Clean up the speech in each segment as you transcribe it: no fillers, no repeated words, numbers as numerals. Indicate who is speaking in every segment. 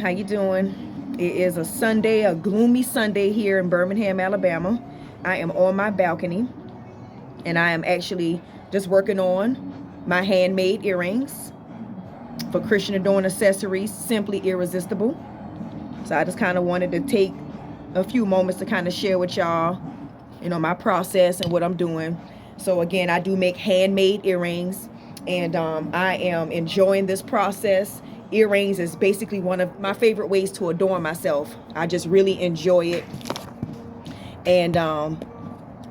Speaker 1: How you doing? It is a Sunday, a gloomy Sunday here in Birmingham, Alabama. I am on my balcony and I am actually just working on my handmade earrings for Krischen Adorn accessories, simply irresistible. So I just kind of wanted to take a few moments to kind of share with y'all, my process and what I'm doing. So again, I do make handmade earrings, and I am enjoying this process. Earrings is basically one of my favorite ways to adorn myself. I just really enjoy it, and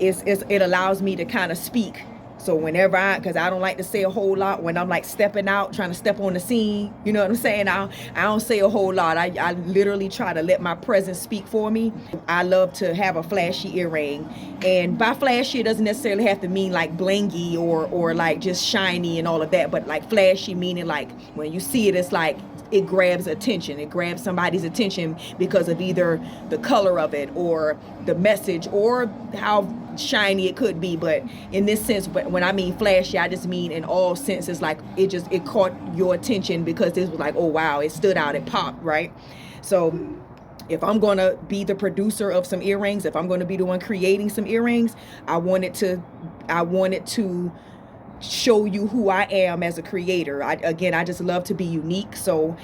Speaker 1: it allows me to kind of speak. So whenever because I don't like to say a whole lot when I'm like stepping out, trying to step on the scene, you know what I'm saying? I don't say a whole lot. I literally try to let my presence speak for me. I love to have a flashy earring. And by flashy, it doesn't necessarily have to mean like blingy or like just shiny and all of that. But like flashy meaning like when you see it, it's like it grabs attention. It grabs somebody's attention because of either the color of it or the message or how shiny it could be. But in this sense, when I mean flashy, I just mean in all senses, like it caught your attention because this was like, oh wow, it stood out, it popped, right? So if I'm going to be the producer of some earrings, if I'm going to be the one creating some earrings, I wanted to show you who I am as a creator. I just love to be unique. So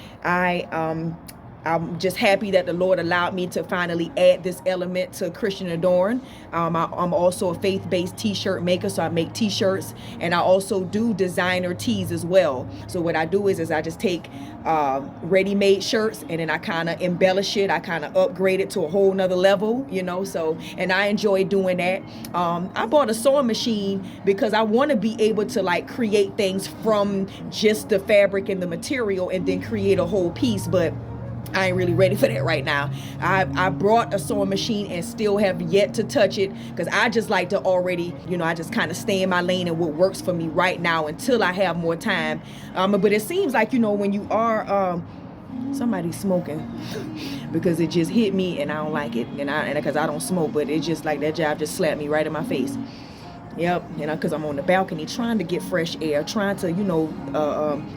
Speaker 1: I'm just happy that the Lord allowed me to finally add this element to Krischen Adorn. I'm also a faith-based t-shirt maker, so I make t-shirts, and I also do designer tees as well. So what I do is I just take ready-made shirts and then I kind of embellish it. I kind of upgrade it to a whole nother level, so, and I enjoy doing that. I bought a sewing machine because I want to be able to like create things from just the fabric and the material and then create a whole piece, but I ain't really ready for that right now. I brought a sewing machine and still have yet to touch it because I just like to already, I just kind of stay in my lane and what works for me right now until I have more time. But it seems like, when you are, somebody's smoking because it just hit me and I don't like it. And because I don't smoke, but it's just like that job just slapped me right in my face. Yep, because I'm on the balcony trying to get fresh air, trying to,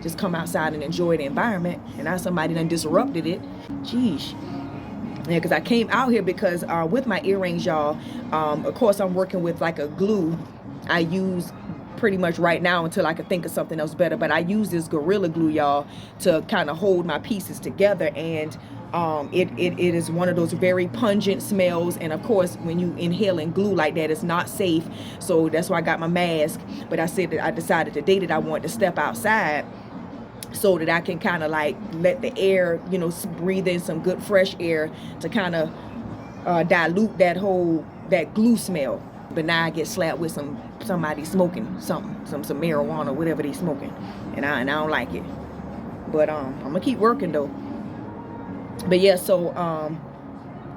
Speaker 1: just come outside and enjoy the environment. And now somebody done disrupted it. Jeez. Yeah, because I came out here because with my earrings, y'all, of course, I'm working with like a glue I use pretty much right now until I could think of something else better. But I use this Gorilla Glue, y'all, to kind of hold my pieces together. And it is one of those very pungent smells, and of course when you inhaling glue like that, it's not safe. So that's why I got my mask. But I said that I decided today that I wanted to step outside so that I can kind of like let the air, breathe in some good fresh air to kind of dilute that glue smell. But now I get slapped with somebody smoking something, some marijuana, whatever they smoking, and I don't like it. But I'm gonna keep working though. But yeah, so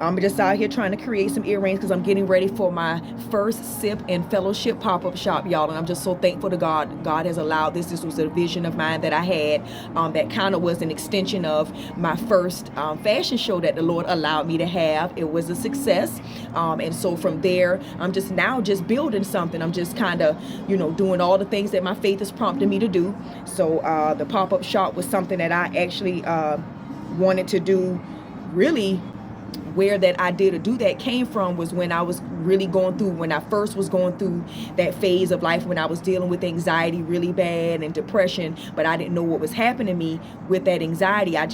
Speaker 1: I'm just out here trying to create some earrings because I'm getting ready for my first Sip and Fellowship pop-up shop, y'all. And I'm just so thankful to God. God has allowed this. This was a vision of mine that I had that kind of was an extension of my first fashion show that the Lord allowed me to have. It was a success. And so from there, I'm just now just building something. I'm just kind of, doing all the things that my faith is prompting me to do. So the pop-up shop was something that I actually wanted to do. Really, where that idea to do that came from was when I was really when I first was going through that phase of life when I was dealing with anxiety really bad and depression, but I didn't know what was happening to me with that anxiety. I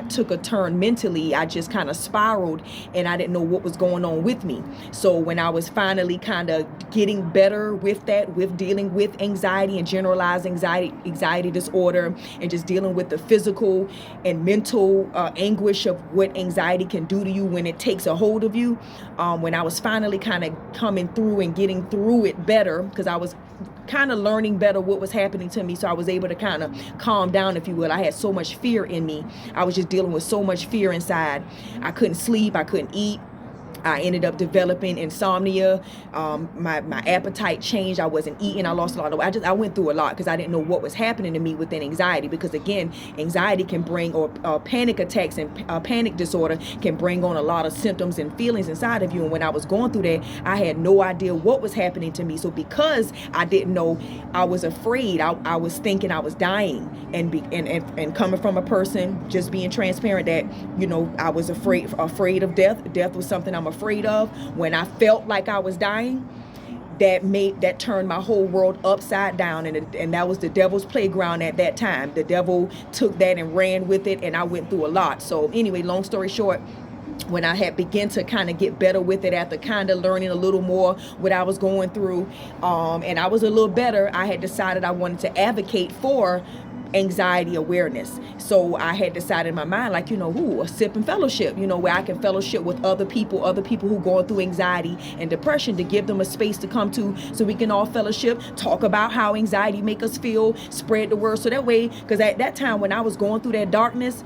Speaker 1: took a turn mentally. I just kind of spiraled and I didn't know what was going on with me. So when I was finally kind of getting better with that, with dealing with anxiety and generalized anxiety disorder, and just dealing with the physical and mental anguish of what anxiety can do to you when it takes a hold of you, when I was finally kind of coming through and getting through it better, because I was kind of learning better what was happening to me, so I was able to kind of calm down, if you will. I had so much fear in me. I was just dealing with so much fear inside. I couldn't sleep, I couldn't eat. I ended up developing insomnia. My appetite changed. I wasn't eating. I lost a lot of weight. I went through a lot because I didn't know what was happening to me within anxiety. Because again, anxiety can bring, or panic attacks and panic disorder can bring on a lot of symptoms and feelings inside of you. And when I was going through that, I had no idea what was happening to me. So because I didn't know, I was afraid. I was thinking I was dying, and coming from a person, just being transparent, that, you know, I was afraid of death. Death was something I'm afraid of. When I felt like I was dying, that turned my whole world upside down, and that was the devil's playground at that time. The devil took that and ran with it, and I went through a lot. So anyway, long story short, when I had begun to kind of get better with it, after kind of learning a little more what I was going through, and I was a little better, I had decided I wanted to advocate for anxiety awareness. So I had decided in my mind, like, you know, a sip and fellowship, you know, where I can fellowship with other people who going through anxiety and depression, to give them a space to come to, so we can all fellowship, talk about how anxiety make us feel, spread the word. So that way, because at that time when I was going through that darkness,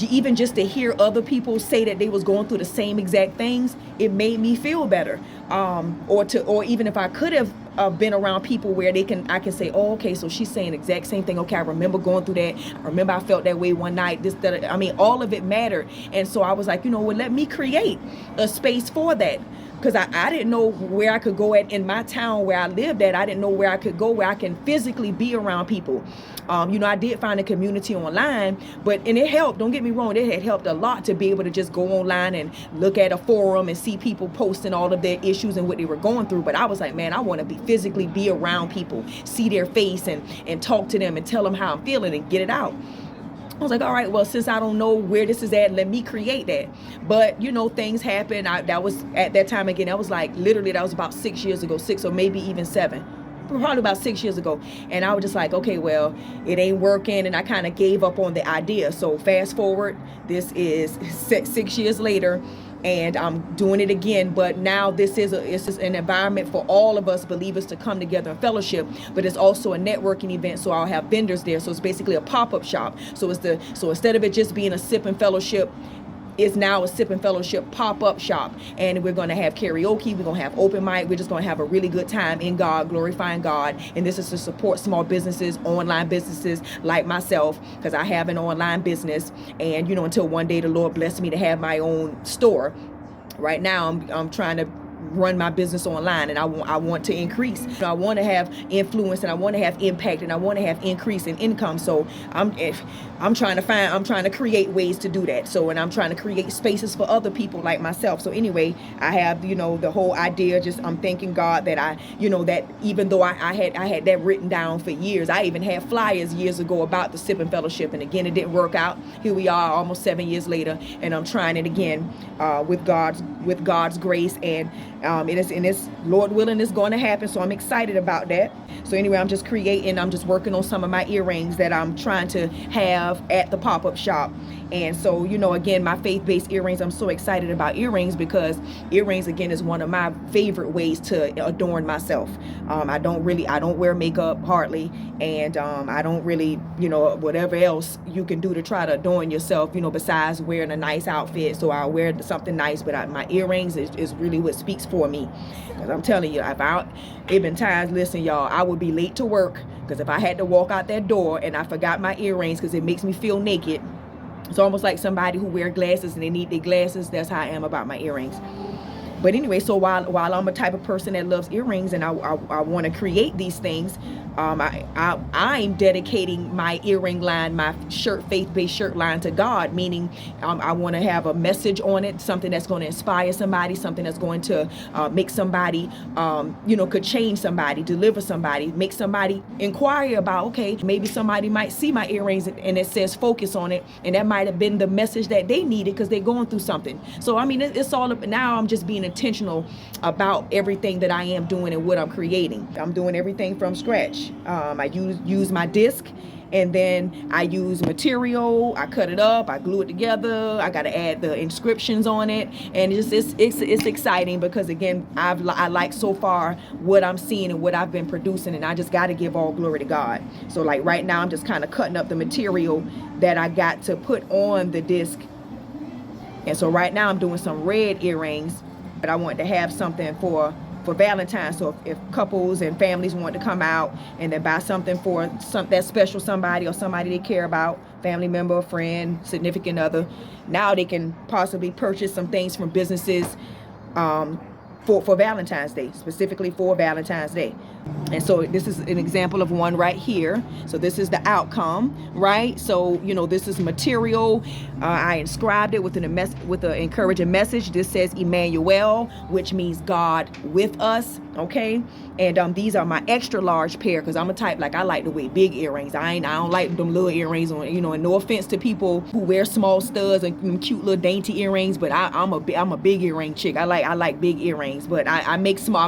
Speaker 1: even just to hear other people say that they was going through the same exact things, it made me feel better. Or even if I could have been around people where I can say, oh, okay, so she's saying the exact same thing. Okay, I remember going through that. I remember I felt that way one night. All of it mattered. And so I was like, you know what, let me create a space for that. Because I didn't know where I could go at in my town where I lived at. I didn't know where I could go where I can physically be around people. You know, I did find a community online, and it helped. Don't get me wrong. It had helped a lot to be able to just go online and look at a forum and see people posting all of their issues and what they were going through. But I was like, man, I want to physically be around people, see their face and talk to them and tell them how I'm feeling and get it out. I was like, all right, well, since I don't know where this is at, let me create that. But, you know, things happen. That was at that time again, that was like literally, that was about 6 years ago, 6 or maybe even 7. Probably about 6 years ago. And I was just like, okay, well, it ain't working. And I kind of gave up on the idea. So fast forward, this is 6 years later, and I'm doing it again. But now this is an environment for all of us believers to come together and fellowship. But it's also a networking event, so I'll have vendors there. So it's basically a pop-up shop. So instead of it just being a sip and fellowship, it's now a sip and fellowship pop-up shop. And we're going to have karaoke. We're going to have open mic. We're just going to have a really good time in God, glorifying God. And this is to support small businesses, online businesses like myself, because I have an online business. And, you know, until one day the Lord blessed me to have my own store. Right now, I'm trying to run my business online, and I want to increase. I want to have influence, and I want to have impact, and I want to have increase in income. So I'm trying to create ways to do that. So, and I'm trying to create spaces for other people like myself. So anyway, I have, you know, the whole idea, I'm thanking God that that even though I had that written down for years, I even had flyers years ago about the Sip and Fellowship. And again, it didn't work out. Here we are almost 7 years later, and I'm trying it again with God's grace. And it's Lord willing, it's going to happen. So I'm excited about that. So anyway, I'm just working on some of my earrings that I'm trying to have at the pop-up shop. And so, you know, again, my faith-based earrings, I'm so excited about earrings, because earrings, again, is one of my favorite ways to adorn myself. I don't wear makeup hardly. And I don't really, you know, whatever else you can do to try to adorn yourself, you know, besides wearing a nice outfit. So I'll wear something nice, but my earrings is really what speaks for me. Because I'm telling you, it been times, listen, y'all, I would be late to work, because if I had to walk out that door and I forgot my earrings, because it makes me feel naked. It's almost like somebody who wear glasses and they need their glasses. That's how I am about my earrings. But anyway, so while I'm a type of person that loves earrings, and I want to create these things, I'm dedicating my earring line, my faith-based shirt line, to God, meaning I want to have a message on it, something that's going to inspire somebody, something that's going to make somebody, could change somebody, deliver somebody, make somebody inquire about, okay, maybe somebody might see my earrings and it says focus on it, and that might have been the message that they needed because they're going through something. So, I mean, it's all up. Now I'm just being intentional about everything that I am doing and what I'm creating. I'm doing everything from scratch. I use my disc, and then I use material. I cut it up, I glue it together. I got to add the inscriptions on it, and it's exciting because, again, I like so far what I'm seeing and what I've been producing, and I just got to give all glory to God. So like right now, I'm just kind of cutting up the material that I got to put on the disc. And so right now I'm doing some red earrings, but I want to have something for Valentine's. So if couples and families want to come out and then buy something for that special somebody or somebody they care about, family member, a friend, significant other, now they can possibly purchase some things from businesses for Valentine's Day, specifically for Valentine's Day. And so this is an example of one right here. So this is the outcome, right? So, you know, this is material. I inscribed it with an encouraging message. This says Emmanuel, which means God with us, okay? And these are my extra large pair, because I'm a type, like, I like to wear big earrings. I don't like them little earrings on, you know, and no offense to people who wear small studs and cute little dainty earrings, but I'm a big earring chick. I like big earrings, but I make small,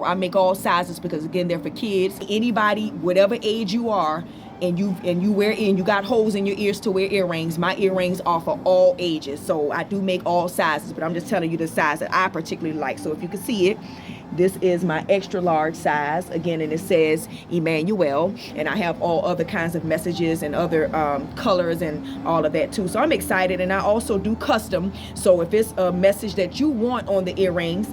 Speaker 1: I make all sizes, because again, they're for kids. Anybody, whatever age you are, and you got holes in your ears to wear earrings, my earrings are for all ages. So I do make all sizes, but I'm just telling you the size that I particularly like. So if you can see it, this is my extra large size again, and it says Emmanuel, and I have all other kinds of messages and other colors and all of that too. So I'm excited, and I also do custom. So if it's a message that you want on the earrings,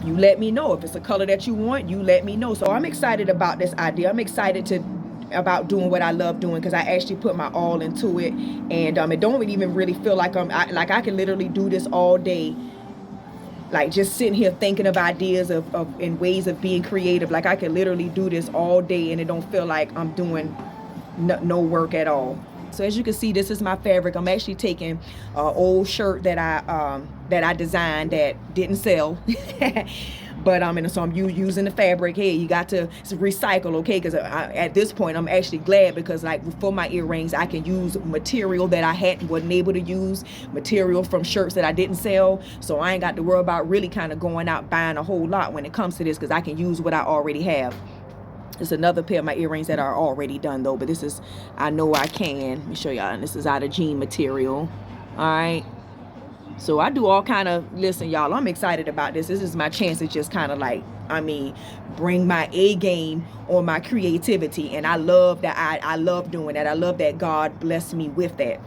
Speaker 1: you let me know. If it's a color that you want, you let me know. So I'm excited about this idea. I'm excited about doing what I love doing, because I actually put my all into it, and it don't even really feel like I can literally do this all day, like just sitting here thinking of ideas of and ways of being creative. Like I can literally do this all day, and it don't feel like I'm doing no work at all. So as you can see, this is my fabric. I'm actually taking an old shirt that I designed that didn't sell. But and so I'm using the fabric. Hey, you got to recycle, okay? Because at this point, I'm actually glad, because like for my earrings, I can use material that I wasn't able to use, material from shirts that I didn't sell. So I ain't got to worry about really kind of going out buying a whole lot when it comes to this, because I can use what I already have. There's another pair of my earrings that are already done though, but this is, I know I can. Let me show y'all. And this is out of jean material. All right. So I do all kind of, listen, y'all, I'm excited about this. This is my chance to just kind of like, bring my A game on my creativity. And I love that. I love doing that. I love that God blessed me with that.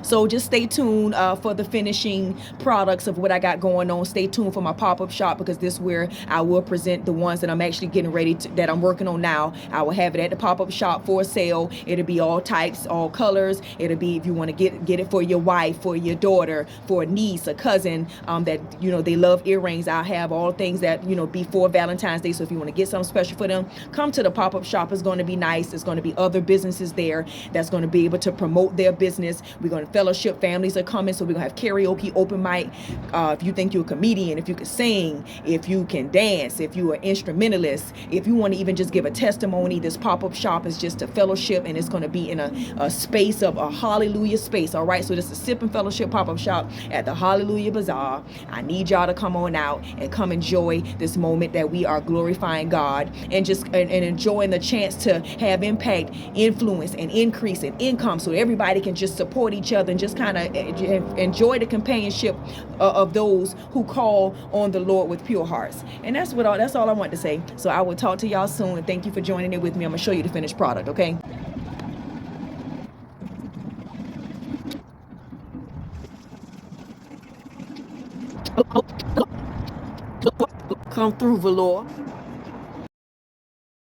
Speaker 1: So just stay tuned for the finishing products of what I got going on. Stay tuned for my pop-up shop, because this is where I will present the ones that I'm actually getting ready to, that I'm working on now. I will have it at the pop-up shop for sale. It'll be all types, all colors. It'll be, if you want to get it for your wife, for your daughter, for a niece, a cousin, that, you know, they love earrings. I'll have all things that, you know, before Valentine's Day. So if you want to get something special for them, come to the pop-up shop. It's going to be nice. There's going to be other businesses there that's going to be able to promote their business. We're going to fellowship. Families are coming, so we're gonna have karaoke, open mic. If you think you're a comedian, if you can sing, if you can dance, if you're an instrumentalist, if you want to even just give a testimony, this pop-up shop is just a fellowship, and it's going to be in a space of a hallelujah space. All right, so this is a sip and fellowship pop-up shop at the Hallelujah Bazaar. I need y'all to come on out and come enjoy this moment that we are glorifying God, and just and enjoying the chance to have impact, influence, and increase in income, so everybody can just support each other and just kind of enjoy the companionship of those who call on the Lord with pure hearts. And that's all I want to say. So I will talk to y'all soon, and thank you for joining in with me. I'm gonna show you the finished product, okay? Come through, velour.